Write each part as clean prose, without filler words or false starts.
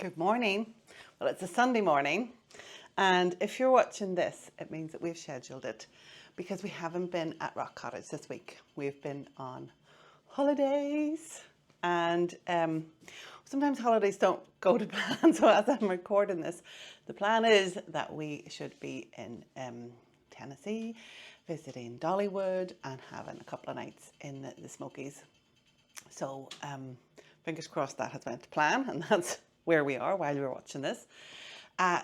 Good morning. Well, it's a Sunday morning, and if you're watching this, it means that we've scheduled it because we haven't been at Rock Cottage this week. We've been on holidays, and sometimes holidays don't go to plan. So as I'm recording this, the plan is that we should be in Tennessee, visiting Dollywood, and having a couple of nights in the Smokies. So fingers crossed that has went to plan, and that's where we are while we're watching this.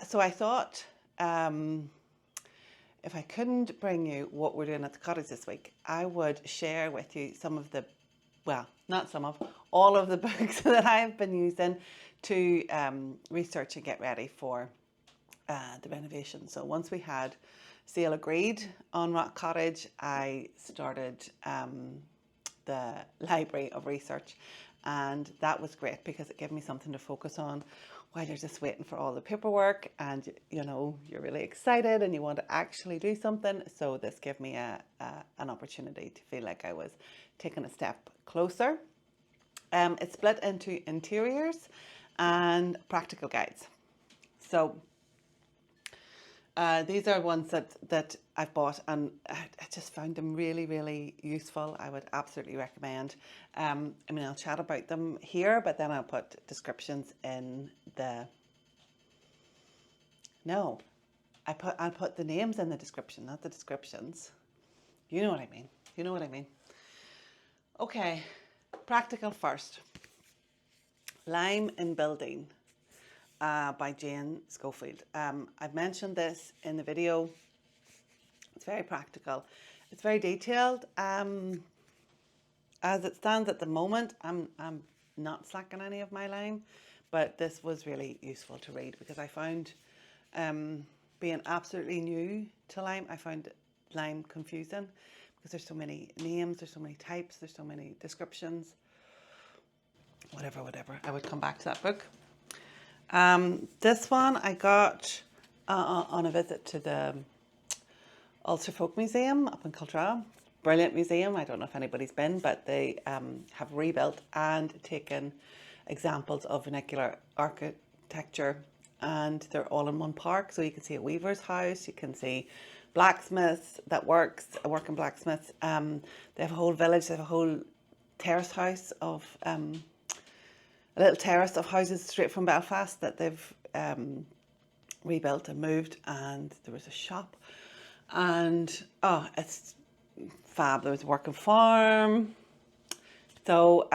So I thought if I couldn't bring you what we're doing at the cottage this week, I would share with you some of the, well, not some of, all of the books that I've been using to research and get ready for the renovation. So once we had sale agreed on Rock Cottage, I started the library of research, and that was great because it gave me something to focus on while you're just waiting for all the paperwork, and you know you're really excited and you want to actually do something. So this gave me an opportunity to feel like I was taking a step closer. It's split into interiors and practical guides. So these are ones that I've bought, and I just found them really, really useful. I would absolutely recommend. I mean, I'll chat about them here, but then I'll put descriptions in the... No, I'll put the names in the description, not the descriptions. You know what I mean. You know what I mean. Okay, practical first. Lime in Building. By Jane Schofield. I've mentioned this in the video. It's very practical. It's very detailed. As it stands at the moment, I'm not slacking any of my lime, but this was really useful to read because I found, being absolutely new to lime, I found lime confusing because there's so many names, there's so many types, there's so many descriptions. Whatever. I would come back to that book. This one I got on a visit to the Ulster Folk Museum up in Cultra. Brilliant museum. I don't know if anybody's been, but they have rebuilt and taken examples of vernacular architecture, and they're all in one park. So you can see a weaver's house, you can see blacksmiths that work in blacksmiths. They have a whole village, they have a whole terrace house of a little terrace of houses straight from Belfast that they've rebuilt and moved, and there was a shop, and it's fab. There was a working farm. So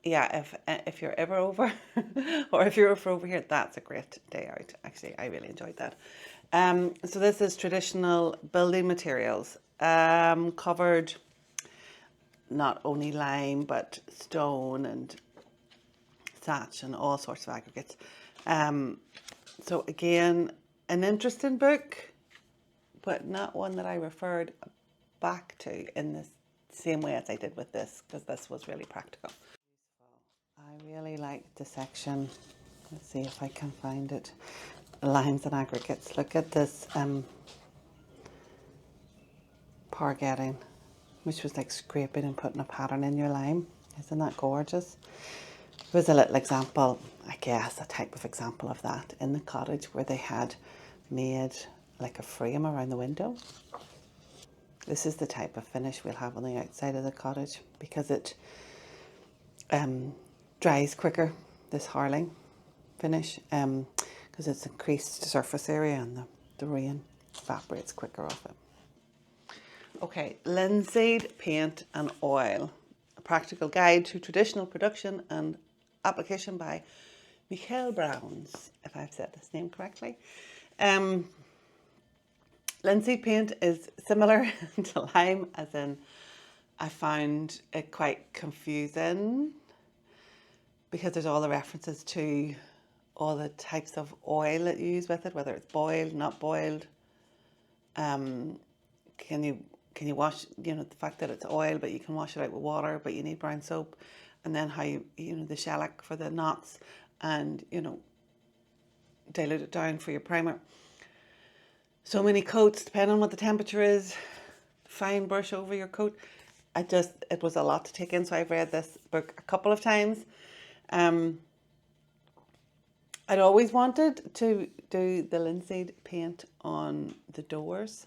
yeah, if you're ever over or if you're over here, that's a great day out. Actually, I really enjoyed that. So this is traditional building materials, covered not only lime but stone and thatch and all sorts of aggregates. So again, an interesting book, but not one that I referred back to in the same way as I did with this, because this was really practical. I really liked the section. Let's see if I can find it. Limes and aggregates. Look at this pargetting, which was like scraping and putting a pattern in your lime. Isn't that gorgeous? There was a little example, I guess, a type of example of that in the cottage where they had made like a frame around the window. This is the type of finish we'll have on the outside of the cottage because it dries quicker, this harling finish, because it's increased surface area and the rain evaporates quicker off it. Okay, linseed paint and oil. A practical guide to traditional production and application by McLellan, if I've said this name correctly. Linseed paint is similar to lime, as in I found it quite confusing because there's all the references to all the types of oil that you use with it, whether it's boiled, not boiled. Can you wash, the fact that it's oil, but you can wash it out with water, but you need brown soap. And then how the shellac for the knots, and dilute it down for your primer. So many coats, depending on what the temperature is. Fine brush over your coat. It was a lot to take in. So I've read this book a couple of times. I'd always wanted to do the linseed paint on the doors.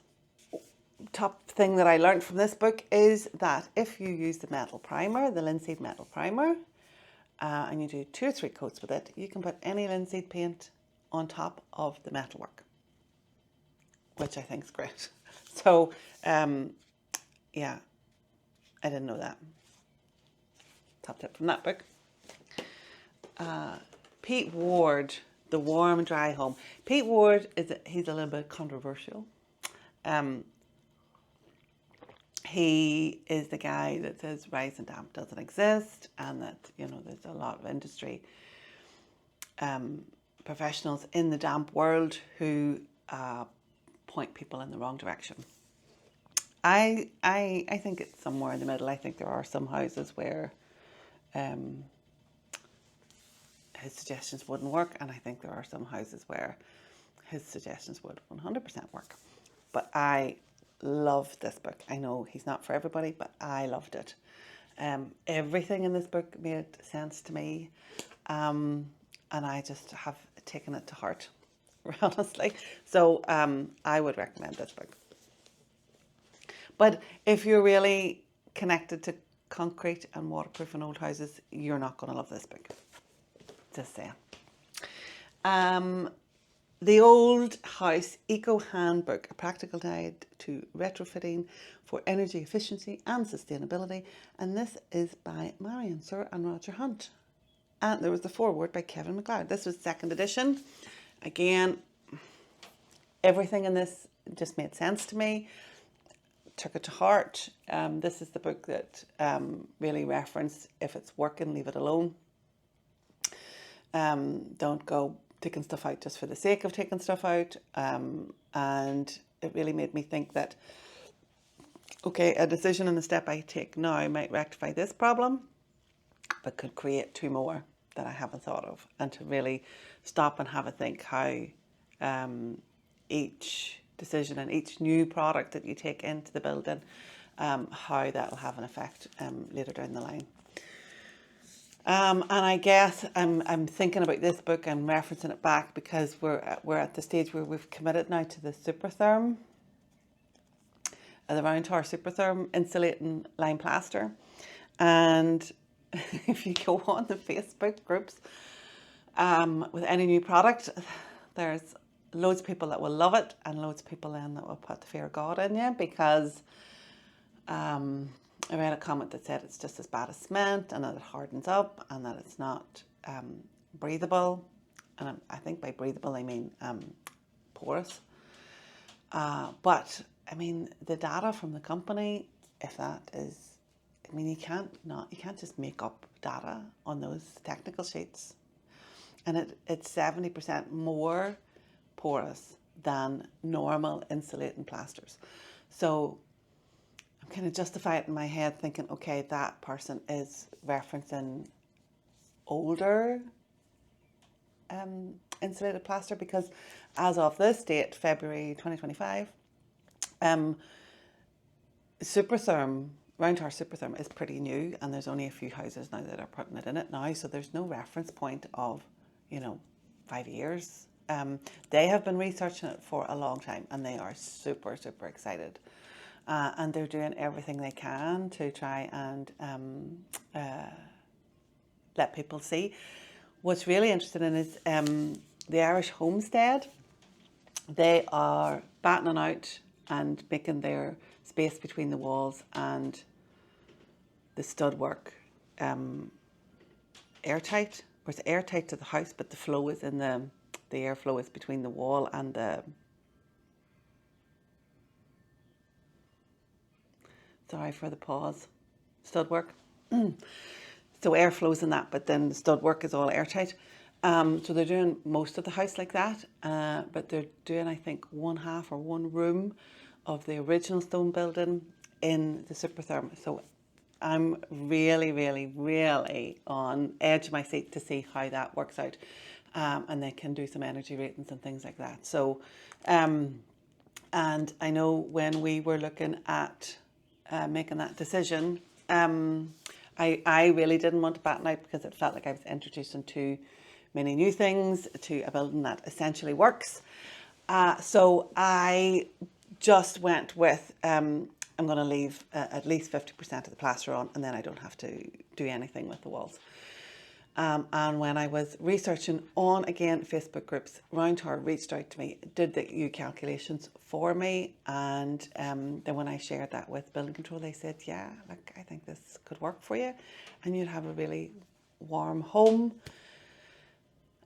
Top thing that I learned from this book is that if you use the metal primer, the linseed metal primer, and you do 2 or 3 coats with it, you can put any linseed paint on top of the metalwork, which I think is great. So, yeah, I didn't know that. Top tip from that book. Pete Ward, The Warm Dry Home. Pete Ward, he's a little bit controversial. He is the guy that says rise and damp doesn't exist, and that, you know, there's a lot of industry professionals in the damp world who point people in the wrong direction. I think it's somewhere in the middle. I think there are some houses where his suggestions wouldn't work, and I think there are some houses where his suggestions would 100% work. But I loved this book. I know he's not for everybody, but I loved it. Everything in this book made sense to me, and I just have taken it to heart, honestly. So I would recommend this book. But if you're really connected to concrete and waterproof in old houses, you're not going to love this book. Just saying. The Old House Eco Handbook, a practical guide to retrofitting for energy efficiency and sustainability. And this is by Marianne, Suhr and Roger Hunt. And there was the foreword by Kevin McLellan. This was 2nd edition. Again, everything in this just made sense to me. Took it to heart. This is the book that really referenced, if it's working, leave it alone. Don't go taking stuff out just for the sake of taking stuff out. And it really made me think that, okay, a decision and a step I take now might rectify this problem, but could create 2 more that I haven't thought of. And to really stop and have a think how each decision and each new product that you take into the building, how that will have an effect later down the line. And I guess I'm thinking about this book and referencing it back because we're at the stage where we've committed now to the Supertherm, the round tower Supertherm insulating lime plaster. And if you go on the Facebook groups with any new product, there's loads of people that will love it and loads of people then that will put the fear of God in you, because I read a comment that said it's just as bad as cement and that it hardens up and that it's not breathable. And I think by breathable I mean porous. But I mean, the data from the company, if that is, I mean, you can't just make up data on those technical sheets. And it's 70% more porous than normal insulating plasters. So I'm kind of justify it in my head thinking, okay, that person is referencing older insulated plaster, because as of this date, February 2025, Supertherm, round tower Supertherm is pretty new, and there's only a few houses now that are putting it in it now, so there's no reference point of, 5 years. They have been researching it for a long time, and they are super, super excited. And they're doing everything they can to try and let people see. What's really interesting is the Irish Homestead. They are battening out and making their space between the walls and the stud work airtight. Or it's airtight to the house, but the flow is in the airflow is between the wall and the... Sorry for the pause. Stud work. So air flows in that, but then the stud work is all airtight. So they're doing most of the house like that, but they're doing, I think, 1/2 or 1 room of the original stone building in the Supertherm. So I'm really, really, really on edge of my seat to see how that works out. And they can do some energy ratings and things like that. So, and I know when we were looking at making that decision, I really didn't want to batten out because it felt like I was introducing 2 many new things to a building that essentially works. So I just went with, I'm going to leave at least 50% of the plaster on, and then I don't have to do anything with the walls. And when I was researching on, again, Facebook groups, Roundtower reached out to me, did the U calculations for me. And then when I shared that with building control, they said, yeah, like, I think this could work for you. And you'd have a really warm home.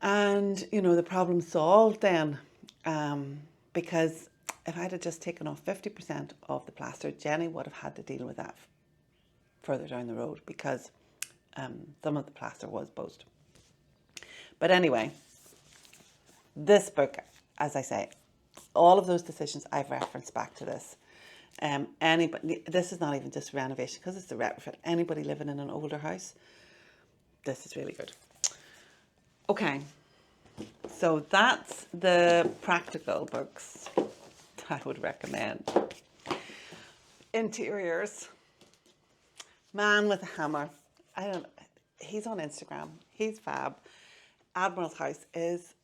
And, you know, the problem solved then. Because if I'd have just taken off 50% of the plaster, Jenny would have had to deal with that further down the road, because some of the plaster was posed. But anyway, this book, as I say, all of those decisions I've referenced back to this. Anybody, this is not even just renovation, because it's a retrofit. Anybody living in an older house, this is really good. Okay, so that's the practical books I would recommend. Interiors. Man with a Hammer. He's on Instagram. He's fab. Admiral's house is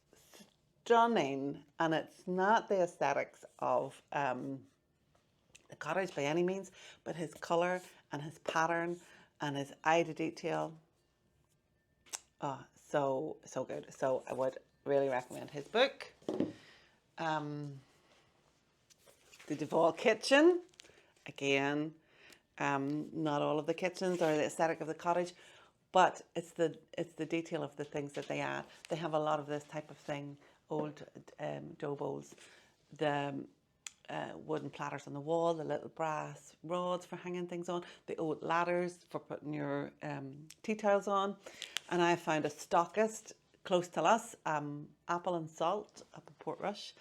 stunning, and it's not the aesthetics of the cottage by any means, but his colour and his pattern and his eye to detail. Oh, so good. So I would really recommend his book. The devol kitchen. Again, not all of the kitchens are the aesthetic of the cottage, but it's the detail of the things that they add. They have a lot of this type of thing, old dough bowls, the wooden platters on the wall, the little brass rods for hanging things on, the old ladders for putting your tea towels on. And I found a stockist close to us, Apple and Salt up in Portrush,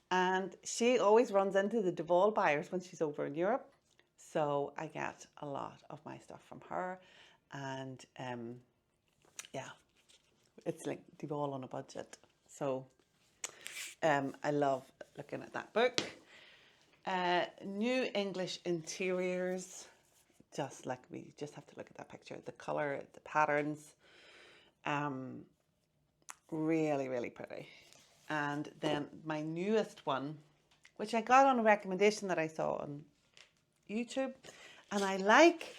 and she always runs into the devol buyers when she's over in Europe. So I get a lot of my stuff from her, and yeah, it's like devol on a budget. So I love looking at that book. New English Interiors, just like, we just have to look at that picture, the colour, the patterns, really, really pretty. And then my newest one, which I got on a recommendation that I saw on YouTube, and I like,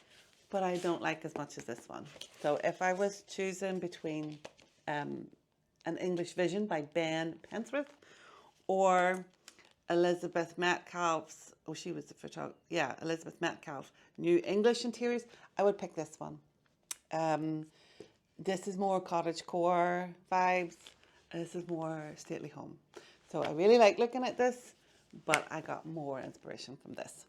but I don't like as much as this one. So if I was choosing between An English Vision by Pentreath or Elizabeth Metcalfe's, oh, she was the photographer, yeah, Elizabeth Metcalfe, New English Interiors, I would pick this one. This is more cottage core vibes, and this is more stately home. So I really like looking at this, but I got more inspiration from this.